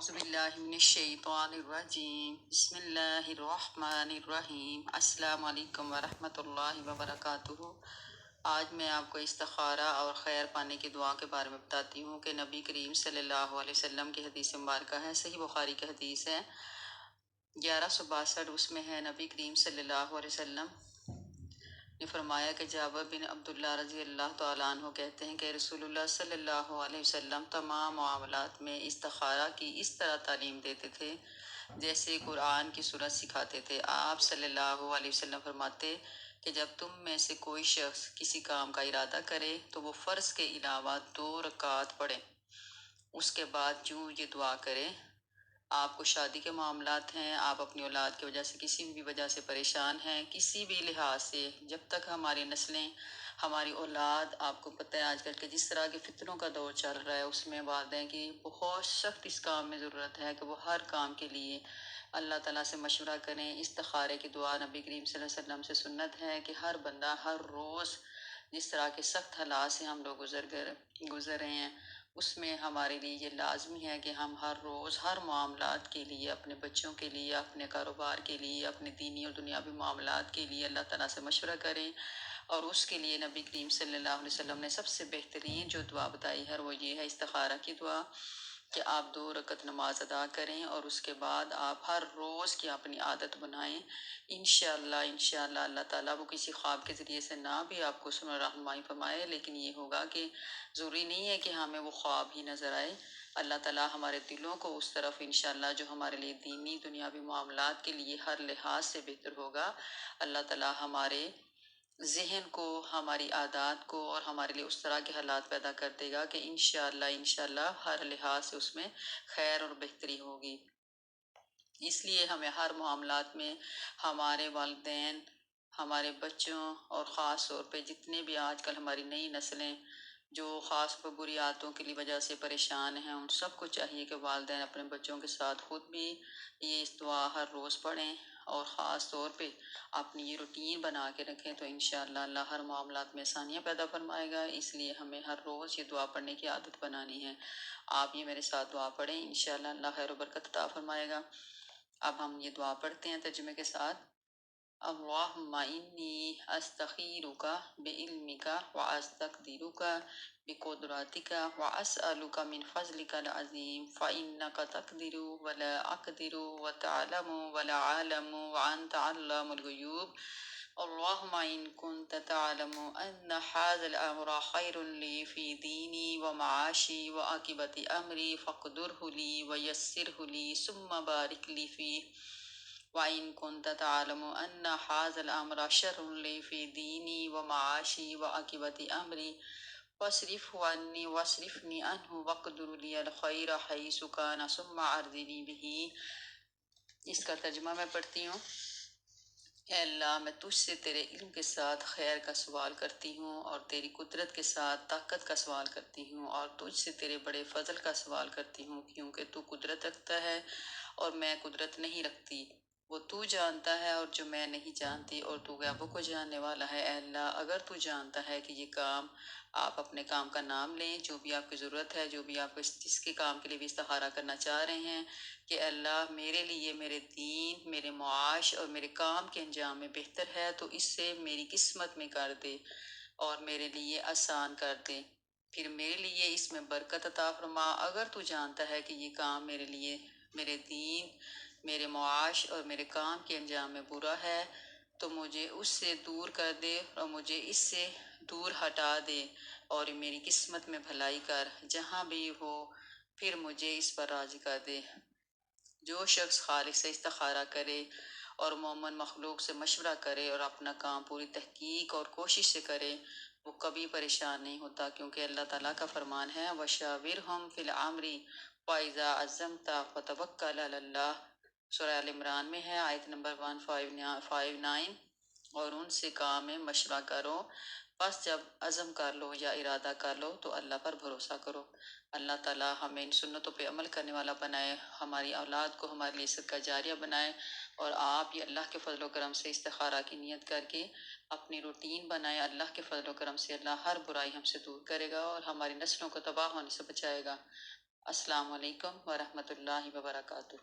اعوذ باللہ من الشیطان الرجیم بسم اللہ الرحمن الرحیم السلام علیکم ورحمۃ اللہ وبرکاتہ۔ آج میں آپ کو استخارہ اور خیر پانے کی دعا کے بارے میں بتاتی ہوں کہ نبی کریم صلی اللہ علیہ وسلم کی حدیث مبارکہ ہے، صحیح بخاری کی حدیث ہے 1162۔ اس میں ہے نبی کریم صلی اللہ علیہ وسلم نے فرمایا کہ جابر بن عبداللہ رضی اللہ تعالیٰ عنہ کہتے ہیں کہ رسول اللہ صلی اللہ علیہ وسلم تمام معاملات میں استخارہ کی اس طرح تعلیم دیتے تھے جیسے قرآن کی صورت سکھاتے تھے۔ آپ صلی اللہ علیہ وسلم فرماتے کہ جب تم میں سے کوئی شخص کسی کام کا ارادہ کرے تو وہ فرض کے علاوہ 2 رکعات پڑھے، اس کے بعد یوں یہ دعا کرے: آپ کو شادی کے معاملات ہیں، آپ اپنی اولاد کی وجہ سے کسی بھی وجہ سے پریشان ہیں، کسی بھی لحاظ سے، جب تک ہماری نسلیں، ہماری اولاد، آپ کو پتہ ہے آج کل کے جس طرح کے فتنوں کا دور چل رہا ہے، اس میں والدین کی بہت سخت اس کام میں ضرورت ہے کہ وہ ہر کام کے لیے اللہ تعالیٰ سے مشورہ کریں۔ استخارے کی دعا نبی کریم صلی اللہ علیہ وسلم سے سنت ہے کہ ہر بندہ ہر روز جس طرح کے سخت حالات سے ہم لوگ گزر رہے ہیں، اس میں ہمارے لیے یہ لازمی ہے کہ ہم ہر روز ہر معاملات کے لیے، اپنے بچوں کے لیے، اپنے کاروبار کے لیے، اپنے دینی اور دنیاوی معاملات کے لیے اللہ تعالیٰ سے مشورہ کریں۔ اور اس کے لیے نبی کریم صلی اللہ علیہ وسلم نے سب سے بہترین جو دعا بتائی ہے وہ یہ ہے استخارہ کی دعا، کہ آپ 2 رکعت نماز ادا کریں اور اس کے بعد آپ ہر روز کی اپنی عادت بنائیں۔ انشاءاللہ اللہ تعالیٰ وہ کسی خواب کے ذریعے سے نہ بھی آپ کو سن رہنمائی فرمائے، لیکن یہ ہوگا کہ ضروری نہیں ہے کہ ہمیں وہ خواب ہی نظر آئے۔ اللہ تعالیٰ ہمارے دلوں کو اس طرف انشاءاللہ جو ہمارے لیے دینی دنیاوی معاملات کے لیے ہر لحاظ سے بہتر ہوگا، اللہ تعالیٰ ہمارے ذہن کو، ہماری عادات کو اور ہمارے لیے اس طرح کے حالات پیدا کر دے گا کہ انشاءاللہ ہر لحاظ سے اس میں خیر اور بہتری ہوگی۔ اس لیے ہمیں ہر معاملات میں ہمارے والدین، ہمارے بچوں اور خاص طور پہ جتنے بھی آج کل ہماری نئی نسلیں جو خاص پر بری عادتوں کی وجہ سے پریشان ہیں، ان سب کو چاہیے کہ والدین اپنے بچوں کے ساتھ خود بھی یہ اس دعا ہر روز پڑھیں اور خاص طور پہ اپنی یہ روٹین بنا کے رکھیں، تو انشاءاللہ اللہ ہر معاملات میں آسانیاں پیدا فرمائے گا۔ اس لیے ہمیں ہر روز یہ دعا پڑھنے کی عادت بنانی ہے۔ آپ یہ میرے ساتھ دعا پڑھیں، انشاءاللہ اللہ خیر و برکت عطا فرمائے گا۔ اب ہم یہ دعا پڑھتے ہیں ترجمے کے ساتھ۔ اللہم انی استخیرک بعلمک واستقدرک بقدرتک واسألک من فضلک العظیم فإنک تقدر ولا اقدر وتعلم ولا اعلم وانت علام الغیوب۔ اللہم ان کنت تعلم ان ھذا الامر خیر لی فی دینی ومعاشی وعاقبۃ امری فاقدرہ لی ویسرہ لی ثم بارک لی فیہ۔ وَإِن كُنتَ تَعْلَمُ أَنَّ هَذَا الْأَمْرَ شَرٌّ لِّي فِي دِينِي وَمَعَاشِي وَعَاقِبَةِ أَمْرِي فاصرفه عني واصرفني عنه واقدر لي الخير حيث كان ثم أرضني به۔ اس کا ترجمہ میں پڑھتی ہوں۔ اے اللہ، میں تجھ سے تیرے علم کے ساتھ خیر کا سوال کرتی ہوں اور تیری قدرت کے ساتھ طاقت کا سوال کرتی ہوں، اور تجھ سے تیرے بڑے فضل کا سوال کرتی ہوں، کیونکہ تو قدرت رکھتا ہے اور میں قدرت نہیں رکھتی۔ وہ تو جانتا ہے اور جو میں نہیں جانتی، اور تو غیبوں کو جاننے والا ہے۔ اے اللہ، اگر تو جانتا ہے کہ یہ کام، آپ اپنے کام کا نام لیں، جو بھی آپ کی ضرورت ہے، جو بھی آپ جس کے کام کے لیے بھی استخارہ کرنا چاہ رہے ہیں، کہ اے اللہ میرے لیے میرے دین، میرے معاش اور میرے کام کے انجام میں بہتر ہے، تو اس سے میری قسمت میں کر دے اور میرے لیے آسان کر دے، پھر میرے لیے اس میں برکت عطا فرما۔ اگر تو جانتا ہے کہ یہ کام میرے لیے، میرے دین، میرے معاش اور میرے کام کے انجام میں برا ہے، تو مجھے اس سے دور کر دے اور مجھے اس سے دور ہٹا دے، اور میری قسمت میں بھلائی کر، جہاں بھی ہو پھر مجھے اس پر راضی کر دے۔ جو شخص خالق سے استخارہ کرے اور مومن مخلوق سے مشورہ کرے اور اپنا کام پوری تحقیق اور کوشش سے کرے، وہ کبھی پریشان نہیں ہوتا، کیونکہ اللہ تعالیٰ کا فرمان ہے وَشَاوِرْهُمْ فِي الْأَمْرِ وَإِذَا عَزَّمْتَ فَتَوَكَّلْ عَلَى اللَّهِ۔ سورہ آل عمران میں ہے، آیت نمبر 159۔ اور ان سے کام میں مشورہ کرو، بس جب عزم کر لو یا ارادہ کر لو تو اللہ پر بھروسہ کرو۔ اللہ تعالیٰ ہمیں ان سنتوں پہ عمل کرنے والا بنائے، ہماری اولاد کو ہمارے لیے صدقہ جاریہ بنائے، اور آپ یہ اللہ کے فضل و کرم سے استخارہ کی نیت کر کے اپنی روٹین بنائے۔ اللہ کے فضل و کرم سے اللہ ہر برائی ہم سے دور کرے گا اور ہماری نسلوں کو تباہ ہونے سے بچائے گا۔ السلام علیکم ورحمۃ اللہ وبرکاتہ۔